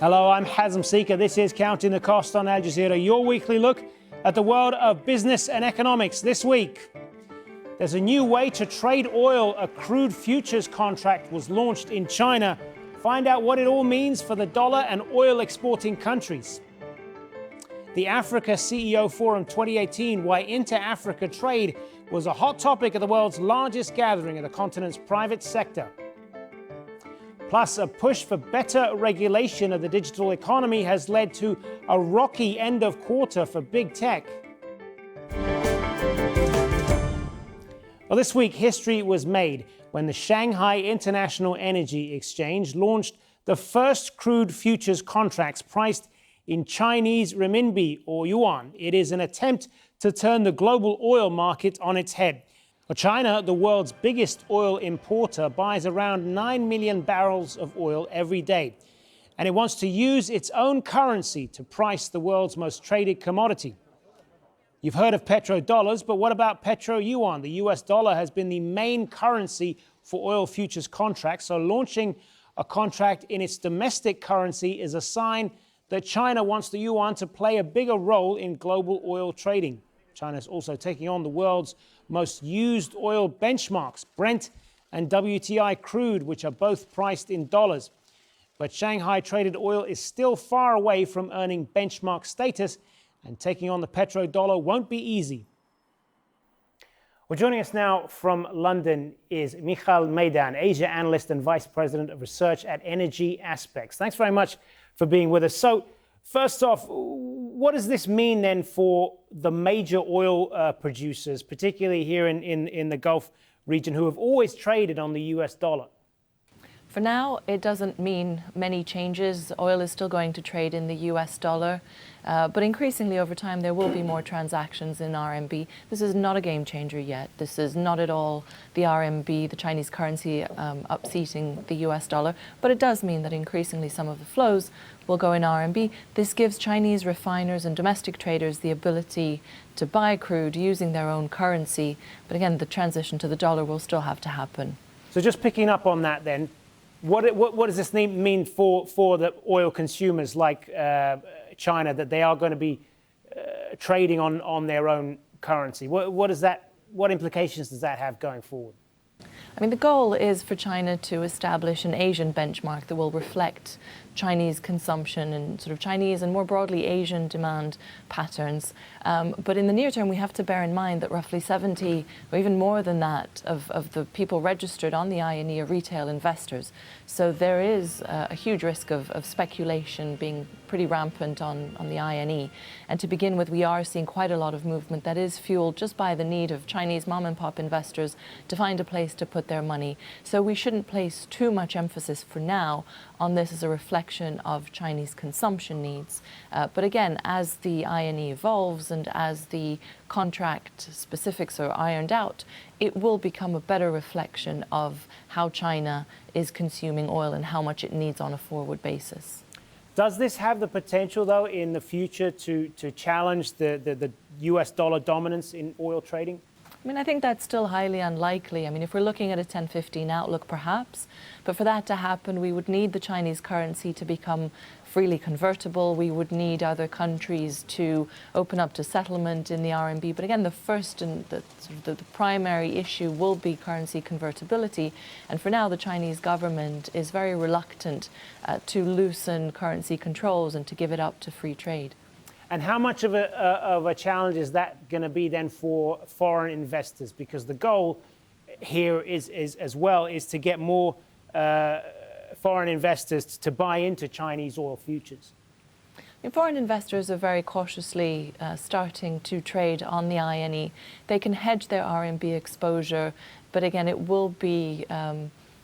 Hello, I'm Hazem Seeker. This is Counting the Cost on Al Jazeera, your weekly look at the world of business and economics. This week, there's a new way to trade oil. A crude futures contract was launched in China. Find out what it all means for the dollar and oil exporting countries. The Africa CEO Forum 2018, why inter-Africa trade was a hot topic at the world's largest gathering of the continent's private sector. Plus, a push for better regulation of the digital economy has led to a rocky end of quarter for big tech. Well, this week, history was made when the Shanghai International Energy Exchange launched the first crude futures contracts priced in Chinese renminbi or yuan. It is an attempt to turn the global oil market on its head. Well, China, the world's biggest oil importer, buys around 9 million barrels of oil every day. And it wants to use its own currency to price the world's most traded commodity. You've heard of petrodollars, but what about petro-yuan? The US dollar has been the main currency for oil futures contracts, so launching a contract in its domestic currency is a sign that China wants the yuan to play a bigger role in global oil trading. China is also taking on the world's most used oil benchmarks, Brent and WTI crude, which are both priced in dollars. But Shanghai-traded oil is still far away from earning benchmark status, and taking on the petrodollar won't be easy. Well, joining us now from London is Michal Meidan, Asia analyst and vice president of research at Energy Aspects. Thanks very much for being with us. So, first off, what does this mean then for the major oil producers, particularly here in the Gulf region, who have always traded on the US dollar? For now, it doesn't mean many changes. Oil is still going to trade in the US dollar, but increasingly over time there will be more transactions in RMB. This is not a game changer yet. This is not at all the RMB, the Chinese currency, upseating the US dollar, but it does mean that increasingly some of the flows will go in RMB. This gives Chinese refiners and domestic traders the ability to buy crude using their own currency, but again, the transition to the dollar will still have to happen. So just picking up on that then, what does this mean for the oil consumers like China, that they are going to be trading on their own currency? What implications does that have going forward? I mean, the goal is for China to establish an Asian benchmark that will reflect Chinese consumption and sort of Chinese and more broadly Asian demand patterns. But in the near term, we have to bear in mind that roughly 70 or even more than that of the people registered on the INE are retail investors. So there is a huge risk of speculation being pretty rampant on the INE. And to begin with, we are seeing quite a lot of movement that is fueled just by the need of Chinese mom and pop investors to find a place to put their money. So we shouldn't place too much emphasis for now on this as a reflection of Chinese consumption needs. But again, as the INE evolves and as the contract specifics are ironed out, it will become a better reflection of how China is consuming oil and how much it needs on a forward basis. Does this have the potential, though, in the future to challenge the US dollar dominance in oil trading? I mean, I think that's still highly unlikely. I mean, if we're looking at a 10-15 outlook, perhaps, but for that to happen, we would need the Chinese currency to become freely convertible. We would need other countries to open up to settlement in the RMB. But again, the first and the primary issue will be currency convertibility. And for now, the Chinese government is very reluctant to loosen currency controls and to give it up to free trade. And how much of a challenge is that going to be then for foreign investors? Because the goal here is to get more foreign investors to buy into Chinese oil futures. Foreign investors are very cautiously starting to trade on the INE. They can hedge their RMB exposure, but again, it will be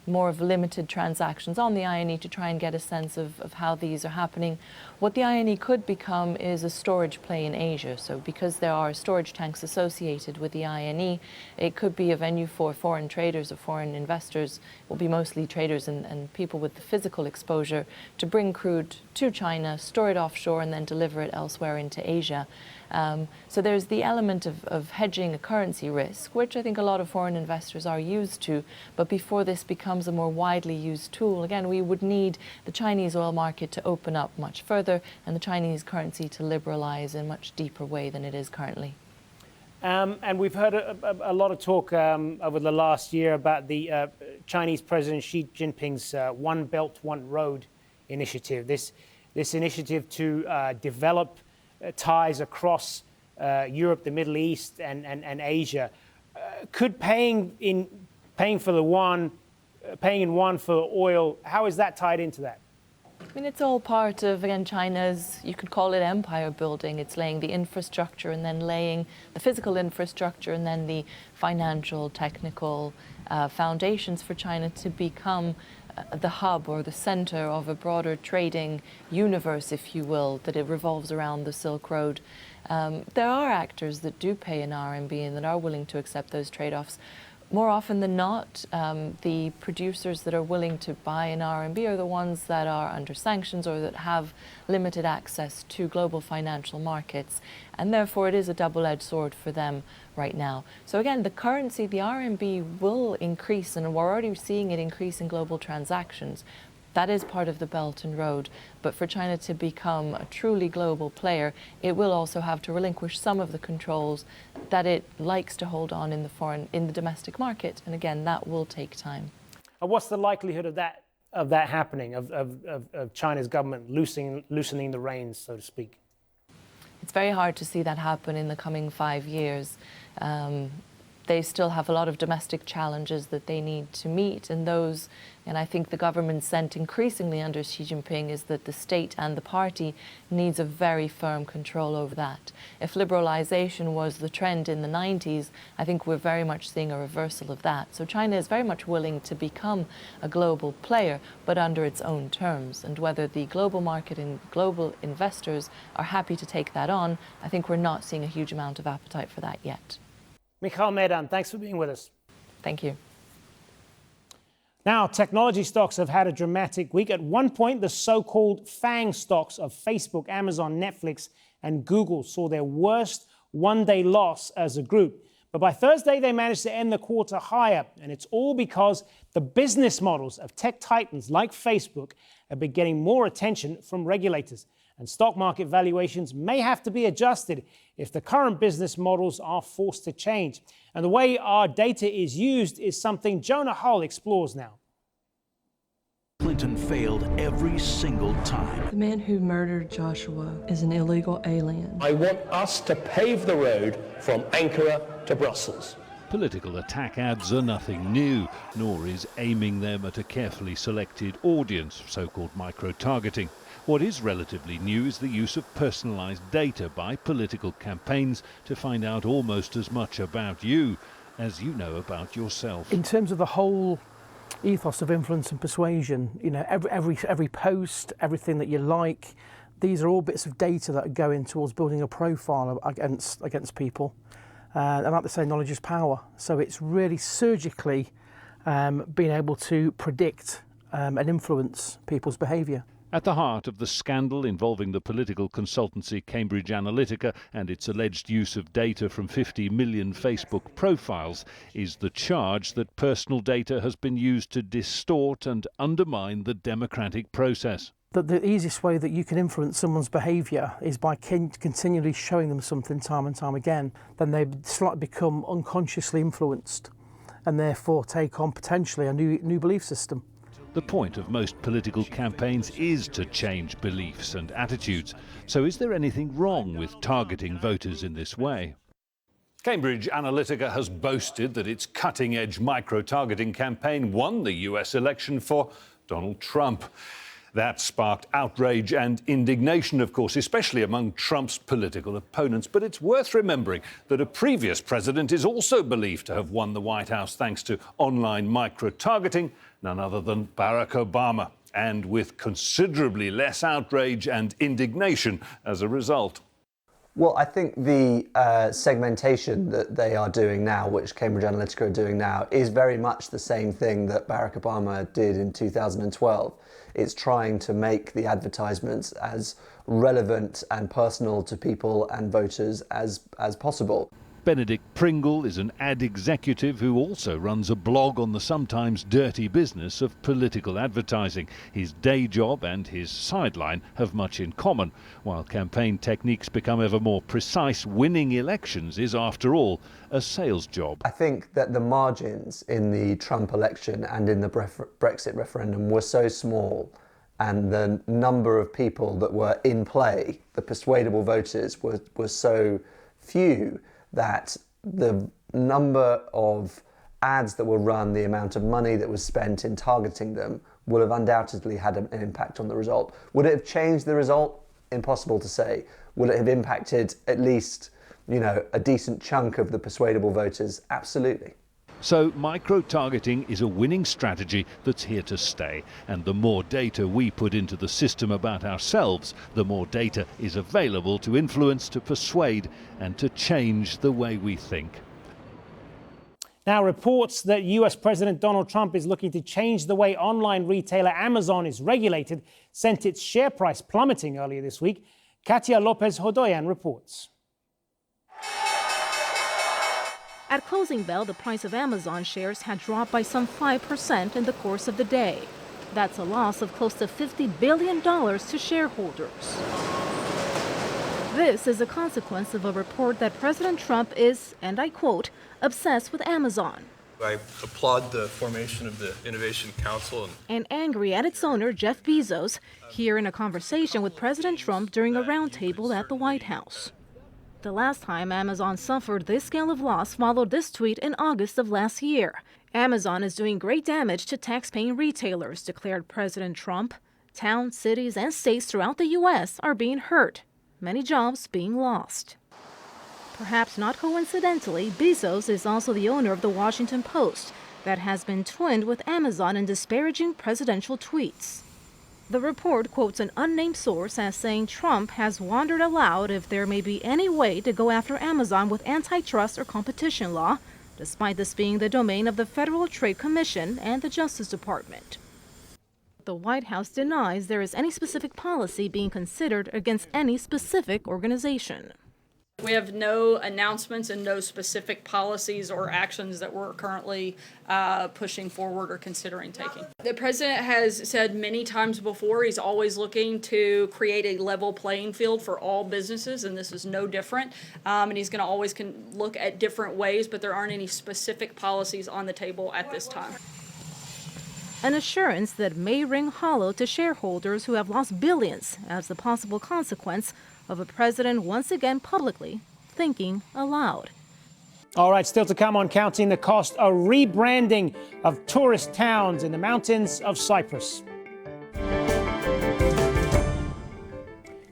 more of limited transactions on the INE to try and get a sense of how these are happening. What the INE could become is a storage play in Asia. So because there are storage tanks associated with the INE, it could be a venue for foreign traders or foreign investors, will be mostly traders and people with the physical exposure, to bring crude to China, store it offshore, and then deliver it elsewhere into Asia. So there's the element of hedging a currency risk, which I think a lot of foreign investors are used to. But before this becomes a more widely used tool, again, we would need the Chinese oil market to open up much further and the Chinese currency to liberalize in a much deeper way than it is currently. And we've heard a lot of talk over the last year about the Chinese President Xi Jinping's One Belt, One Road initiative. This initiative to develop ties across Europe, the Middle East, and Asia. Could paying in yuan for oil, how is that tied into that? I mean, it's all part of, again, China's, you could call it empire building. It's laying the infrastructure and then laying the physical infrastructure and then the financial, technical foundations for China to become the hub or the center of a broader trading universe, if you will, that it revolves around the Silk Road. There are actors that do pay in RMB and that are willing to accept those trade-offs. More often than not, the producers that are willing to buy in RMB are the ones that are under sanctions or that have limited access to global financial markets. And therefore, it is a double-edged sword for them right now. So again, the currency, the RMB, will increase, and we're already seeing it increase in global transactions. That is part of the Belt and Road. But for China to become a truly global player, it will also have to relinquish some of the controls that it likes to hold on in the domestic market. And again, that will take time. And what's the likelihood of that happening, of China's government loosening the reins, so to speak? It's very hard to see that happen in the coming 5 years. They still have a lot of domestic challenges that they need to meet, and I think the government sent increasingly under Xi Jinping is that the state and the party needs a very firm control over that. If liberalization was the trend in the 90s, I think we're very much seeing a reversal of that. So China is very much willing to become a global player, but under its own terms. And whether the global market and global investors are happy to take that on, I think we're not seeing a huge amount of appetite for that yet. Michal Meidan, thanks for being with us. Thank you. Now, technology stocks have had a dramatic week. At one point, the so-called FANG stocks of Facebook, Amazon, Netflix, and Google saw their worst one-day loss as a group. But by Thursday, they managed to end the quarter higher. And it's all because the business models of tech titans like Facebook have been getting more attention from regulators. And stock market valuations may have to be adjusted if the current business models are forced to change. And the way our data is used is something Jonah Hull explores now. Clinton failed every single time. The man who murdered Joshua is an illegal alien. I want us to pave the road from Ankara to Brussels. Political attack ads are nothing new, nor is aiming them at a carefully selected audience, so-called micro-targeting. What is relatively new is the use of personalised data by political campaigns to find out almost as much about you as you know about yourself. In terms of the whole ethos of influence and persuasion, you know, every post, everything that you like, these are all bits of data that are going towards building a profile against people. And like they say, knowledge is power. So it's really surgically being able to predict and influence people's behaviour. At the heart of the scandal involving the political consultancy Cambridge Analytica and its alleged use of data from 50 million Facebook profiles is the charge that personal data has been used to distort and undermine the democratic process. The easiest way that you can influence someone's behaviour is by continually showing them something time and time again. Then they slightly become unconsciously influenced and therefore take on potentially a new belief system. The point of most political campaigns is to change beliefs and attitudes. So is there anything wrong with targeting voters in this way? Cambridge Analytica has boasted that its cutting-edge micro-targeting campaign won the US election for Donald Trump. That sparked outrage and indignation, of course, especially among Trump's political opponents. But it's worth remembering that a previous president is also believed to have won the White House thanks to online micro-targeting, none other than Barack Obama. and with considerably less outrage and indignation as a result. Well, I think the segmentation that they are doing now, which Cambridge Analytica are doing now, is very much the same thing that Barack Obama did in 2012. It's trying to make the advertisements as relevant and personal to people and voters as possible. Benedict Pringle is an ad executive who also runs a blog on the sometimes dirty business of political advertising. His day job and his sideline have much in common. While campaign techniques become ever more precise, winning elections is, after all, a sales job. I think that the margins in the Trump election and in the Brexit referendum were so small, and the number of people that were in play, the persuadable voters, were so few, that the number of ads that were run, the amount of money that was spent in targeting them, will have undoubtedly had an impact on the result. Would it have changed the result? Impossible to say. Will it have impacted at least, a decent chunk of the persuadable voters? Absolutely. So micro-targeting is a winning strategy that's here to stay. And the more data we put into the system about ourselves, the more data is available to influence, to persuade, and to change the way we think. Now, reports that US President Donald Trump is looking to change the way online retailer Amazon is regulated sent its share price plummeting earlier this week. Katia Lopez-Hodoyan reports. At closing bell, the price of Amazon shares had dropped by some 5% in the course of the day. That's a loss of close to $50 billion to shareholders. This is a consequence of a report that President Trump is, and I quote, obsessed with Amazon. I applaud the formation of the Innovation Council. And angry at its owner, Jeff Bezos, here in a conversation with President Trump during a roundtable at the White House. The last time Amazon suffered this scale of loss followed this tweet in August of last year. Amazon is doing great damage to tax-paying retailers, declared President Trump. Towns, cities, and states throughout the U.S. are being hurt, many jobs being lost. Perhaps not coincidentally, Bezos is also the owner of the Washington Post, that has been twinned with Amazon in disparaging presidential tweets. The report quotes an unnamed source as saying Trump has wondered aloud if there may be any way to go after Amazon with antitrust or competition law, despite this being the domain of the Federal Trade Commission and the Justice Department. The White House denies there is any specific policy being considered against any specific organization. We have no announcements and no specific policies or actions that we're currently pushing forward or considering taking. The president has said many times before he's always looking to create a level playing field for all businesses, and this is no different. And he's going to always look at different ways, but there aren't any specific policies on the table at this time. An assurance that may ring hollow to shareholders who have lost billions as the possible consequence of a president once again publicly thinking aloud. All right, still to come on Counting the Cost, a rebranding of tourist towns in the mountains of Cyprus.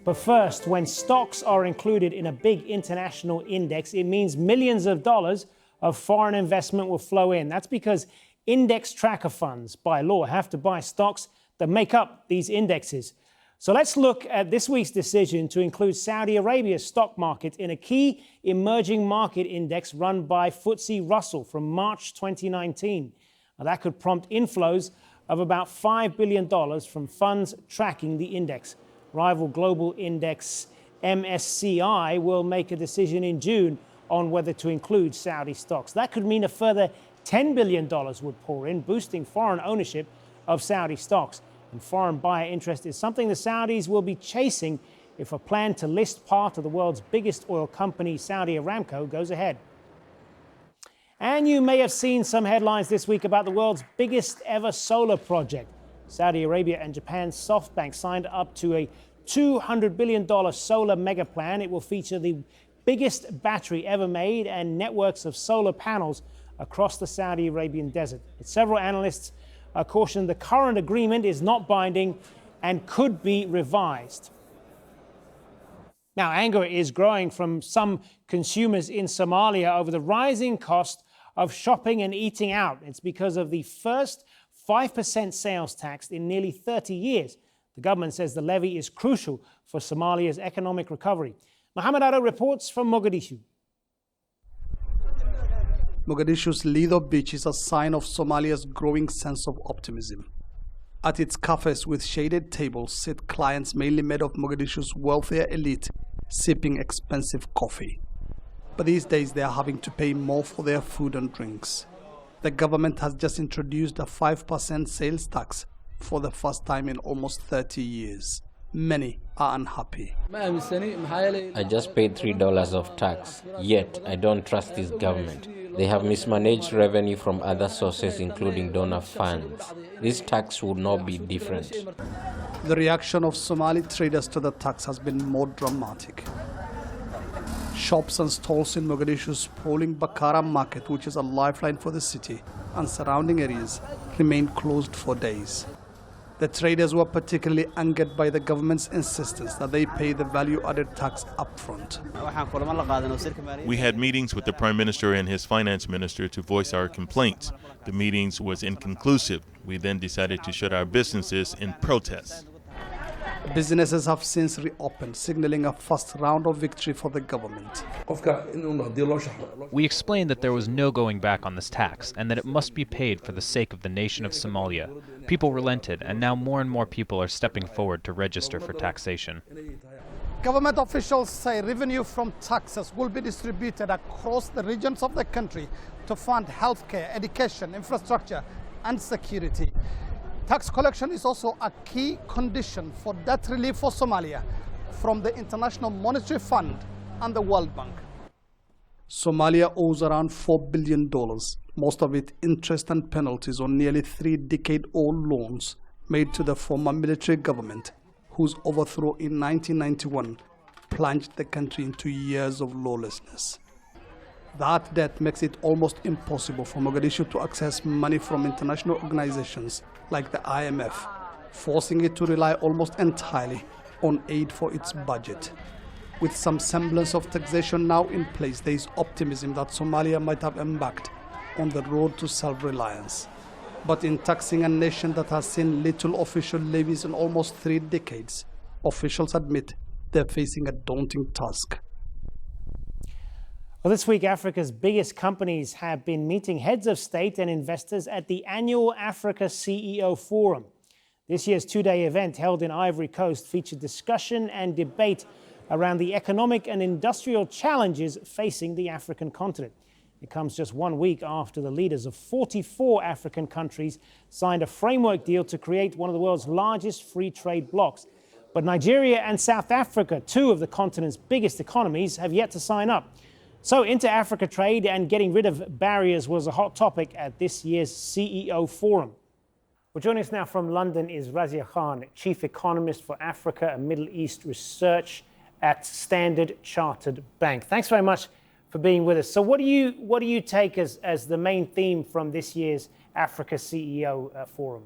But first, when stocks are included in a big international index, it means millions of dollars of foreign investment will flow in. That's because index tracker funds, by law, have to buy stocks that make up these indexes. So let's look at this week's decision to include Saudi Arabia's stock market in a key emerging market index run by FTSE Russell from March 2019. Now, that could prompt inflows of about $5 billion from funds tracking the index. Rival global index MSCI will make a decision in June on whether to include Saudi stocks. That could mean a further $10 billion would pour in, boosting foreign ownership of Saudi stocks. And foreign buyer interest is something the Saudis will be chasing if a plan to list part of the world's biggest oil company, Saudi Aramco, goes ahead. And you may have seen some headlines this week about the world's biggest ever solar project. Saudi Arabia and Japan's SoftBank signed up to a $200 billion solar mega plan. It will feature the biggest battery ever made and networks of solar panels across the Saudi Arabian desert. But several analysts caution the current agreement is not binding and could be revised. Now, anger is growing from some consumers in Somalia over the rising cost of shopping and eating out. It's because of the first 5% sales tax in nearly 30 years. The government says the levy is crucial for Somalia's economic recovery. Mohammed Ado reports from Mogadishu. Mogadishu's Lido beach is a sign of Somalia's growing sense of optimism. At its cafes with shaded tables sit clients mainly made of Mogadishu's wealthier elite, sipping expensive coffee. But these days they are having to pay more for their food and drinks. The government has just introduced a 5% sales tax for the first time in almost 30 years. Many are unhappy. I just paid $3 of tax, yet I don't trust this government. They have mismanaged revenue from other sources, including donor funds. This tax would not be different. The reaction of Somali traders to the tax has been more dramatic. Shops and stalls in Mogadishu's sprawling Bakara market, which is a lifeline for the city and surrounding areas, remained closed for days. The traders were particularly angered by the government's insistence that they pay the value-added tax upfront. We had meetings with the Prime Minister and his Finance Minister to voice our complaints. The meetings was inconclusive. We then decided to shut our businesses in protest. Businesses have since reopened, signaling a first round of victory for the government. We explained that there was no going back on this tax and that it must be paid for the sake of the nation of Somalia. People relented, and now more and more people are stepping forward to register for taxation. Government officials say revenue from taxes will be distributed across the regions of the country to fund healthcare, education, infrastructure, and security. Tax collection is also a key condition for debt relief for Somalia from the International Monetary Fund and the World Bank. Somalia owes around $4 billion, most of it interest and penalties on nearly 3-decade-old loans made to the former military government, whose overthrow in 1991 plunged the country into years of lawlessness. That debt makes it almost impossible for Mogadishu to access money from international organizations like the IMF, forcing it to rely almost entirely on aid for its budget. With some semblance of taxation now in place, there is optimism that Somalia might have embarked on the road to self-reliance. But in taxing a nation that has seen little official levies in almost 3 decades, officials admit they're facing a daunting task. Well, this week, Africa's biggest companies have been meeting heads of state and investors at the annual Africa CEO Forum. This year's 2-day event held in Ivory Coast featured discussion and debate around the economic and industrial challenges facing the African continent. It comes just 1 week after the leaders of 44 African countries signed a framework deal to create one of the world's largest free trade blocs. But Nigeria and South Africa, 2 of the continent's biggest economies, have yet to sign up. So inter-Africa trade and getting rid of barriers was a hot topic at this year's CEO Forum. Well, joining us now from London is Razia Khan, Chief Economist for Africa and Middle East Research at Standard Chartered Bank. Thanks very much for being with us. So what do you take as the main theme from this year's Africa CEO Forum?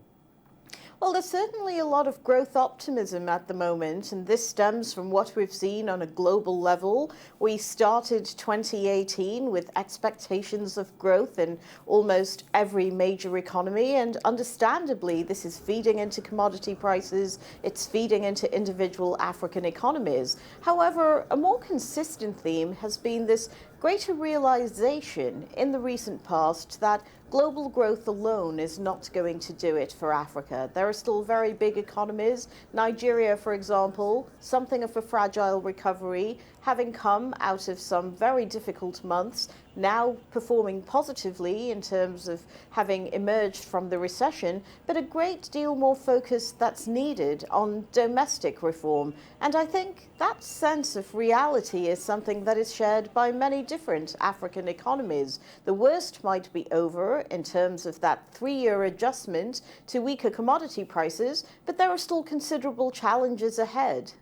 Well, there's certainly a lot of growth optimism at the moment, and this stems from what we've seen on a global level. We started 2018 with expectations of growth in almost every major economy, and understandably, this is feeding into commodity prices, it's feeding into individual African economies. However, a more consistent theme has been this greater realization in the recent past that global growth alone is not going to do it for Africa. There are still very big economies. Nigeria, for example, something of a fragile recovery, having come out of some very difficult months, now performing positively in terms of having emerged from the recession, but a great deal more focus that's needed on domestic reform. And I think that sense of reality is something that is shared by many different African economies. The worst might be over in terms of that 3-year adjustment to weaker commodity prices, but there are still considerable challenges ahead.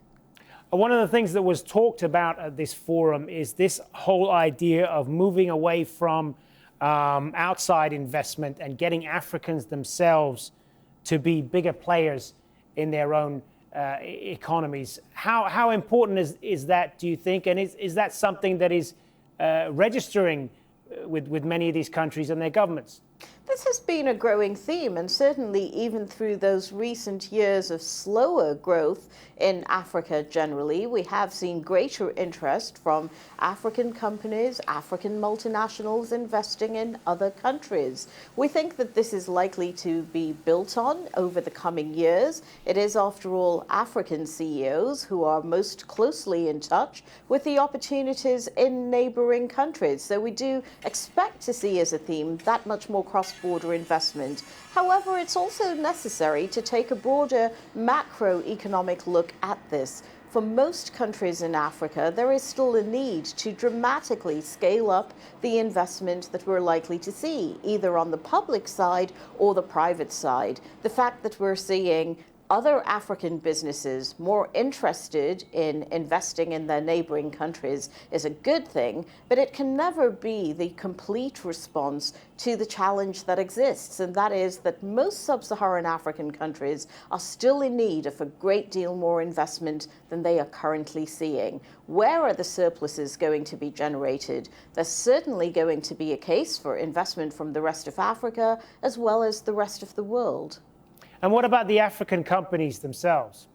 One of the things that was talked about at this forum is this whole idea of moving away from outside investment and getting Africans themselves to be bigger players in their own economies. How important is that, do you think? And is that something that is registering with many of these countries and their governments? This has been a growing theme, and certainly even through those recent years of slower growth in Africa generally, we have seen greater interest from African companies, African multinationals investing in other countries. We think that this is likely to be built on over the coming years. It is, after all, African CEOs who are most closely in touch with the opportunities in neighboring countries. So we do expect to see as a theme that much more cross-border investment. However, it's also necessary to take a broader macroeconomic look at this. For most countries in Africa, there is still a need to dramatically scale up the investment that we're likely to see, either on the public side or the private side. The fact that we're seeing other African businesses more interested in investing in their neighboring countries is a good thing, but it can never be the complete response to the challenge that exists, and that is that most sub-Saharan African countries are still in need of a great deal more investment than they are currently seeing. Where are the surpluses going to be generated? There's certainly going to be a case for investment from the rest of Africa as well as the rest of the world. And what about the African companies themselves?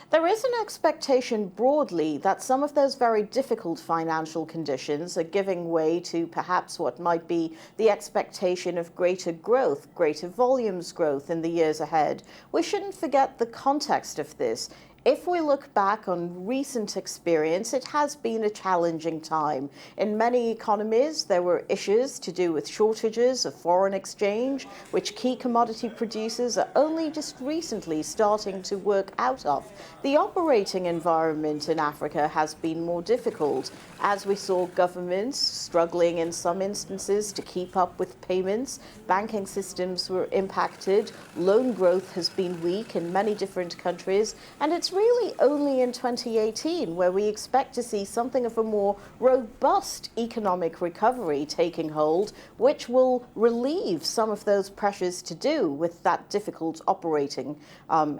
There is an expectation broadly that some of those very difficult financial conditions are giving way to perhaps what might be the expectation of greater growth, greater volumes growth in the years ahead. We shouldn't forget the context of this. If we look back on recent experience, it has been a challenging time. In many economies, there were issues to do with shortages of foreign exchange, which key commodity producers are only just recently starting to work out of. The operating environment in Africa has been more difficult, as we saw governments struggling in some instances to keep up with payments. Banking systems were impacted. Loan growth has been weak in many different countries, and it's really only in 2018 where we expect to see something of a more robust economic recovery taking hold, which will relieve some of those pressures to do with that difficult operating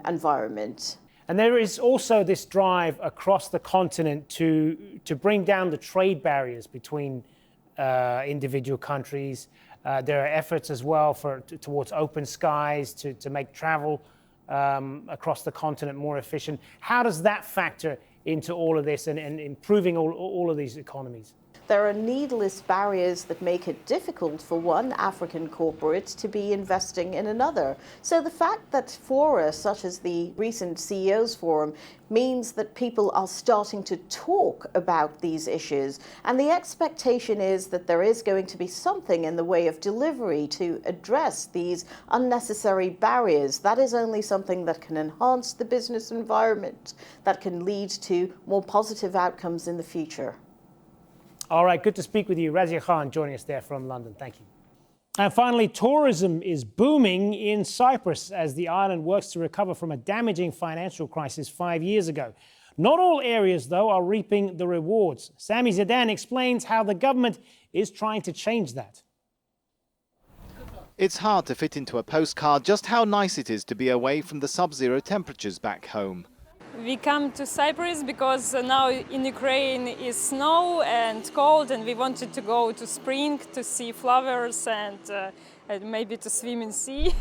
environment. And there is also this drive across the continent to bring down the trade barriers between individual countries. There are efforts as well towards open skies to make travel across the continent more efficient. How does that factor into all of this and improving all of these economies? There are needless barriers that make it difficult for one African corporate to be investing in another. So the fact that fora, such as the recent CEOs Forum, means that people are starting to talk about these issues. And the expectation is that there is going to be something in the way of delivery to address these unnecessary barriers. That is only something that can enhance the business environment, that can lead to more positive outcomes in the future. All right, good to speak with you. Razia Khan joining us there from London. Thank you. And finally, tourism is booming in Cyprus as the island works to recover from a damaging financial crisis 5 years ago. Not all areas, though, are reaping the rewards. Sami Zidan explains how the government is trying to change that. It's hard to fit into a postcard just how nice it is to be away from the sub-zero temperatures back home. We come to Cyprus because now in Ukraine is snow and cold, and we wanted to go to spring to see flowers and maybe to swim in sea.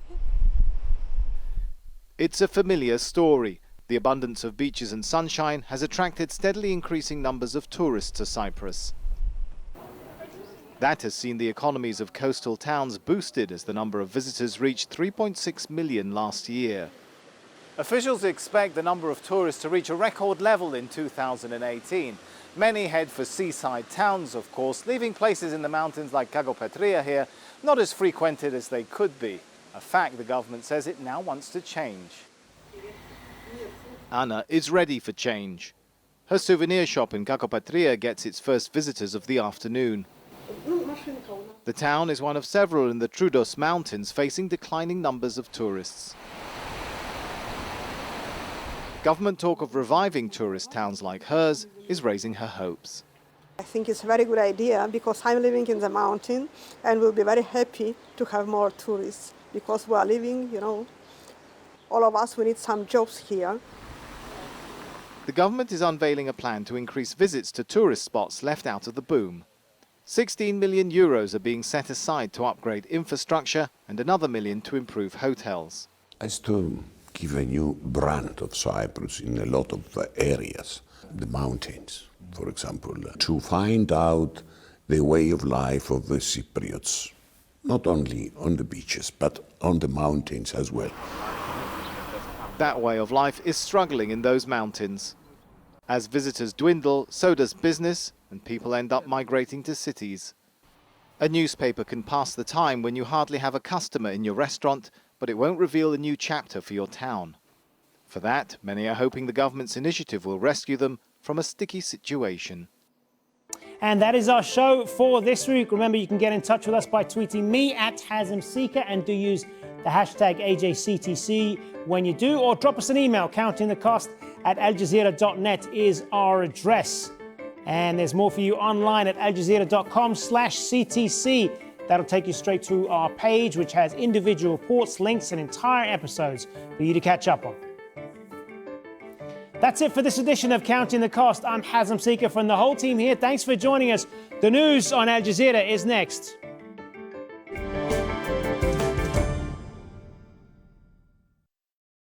It's a familiar story. The abundance of beaches and sunshine has attracted steadily increasing numbers of tourists to Cyprus. That has seen the economies of coastal towns boosted as the number of visitors reached 3.6 million last year. Officials expect the number of tourists to reach a record level in 2018. Many head for seaside towns, of course, leaving places in the mountains like Kagopetria here not as frequented as they could be. A fact the government says it now wants to change. Anna is ready for change. Her souvenir shop in Kagopetria gets its first visitors of the afternoon. The town is one of several in the Troodos Mountains facing declining numbers of tourists. Government talk of reviving tourist towns like hers is raising her hopes. I think it's a very good idea because I'm living in the mountain and we'll be very happy to have more tourists because we are living, all of us, we need some jobs here. The government is unveiling a plan to increase visits to tourist spots left out of the boom. €16 million are being set aside to upgrade infrastructure and another million to improve hotels. As to give a new brand of Cyprus in a lot of areas, the mountains, for example, to find out the way of life of the Cypriots, not only on the beaches, but on the mountains as well. That way of life is struggling in those mountains. As visitors dwindle, so does business, and people end up migrating to cities. A newspaper can pass the time when you hardly have a customer in your restaurant, but it won't reveal a new chapter for your town. For that, many are hoping the government's initiative will rescue them from a sticky situation. And that is our show for this week. Remember, you can get in touch with us by tweeting me at HazemSeeker, and do use the hashtag AJCTC when you do, or drop us an email. Counting the Cost at aljazeera.net is our address. And there's more for you online at aljazeera.com/CTC. That'll take you straight to our page, which has individual reports, links, and entire episodes for you to catch up on. That's it for this edition of Counting the Cost. I'm Hazem Seeker from the whole team here. Thanks for joining us. The news on Al Jazeera is next.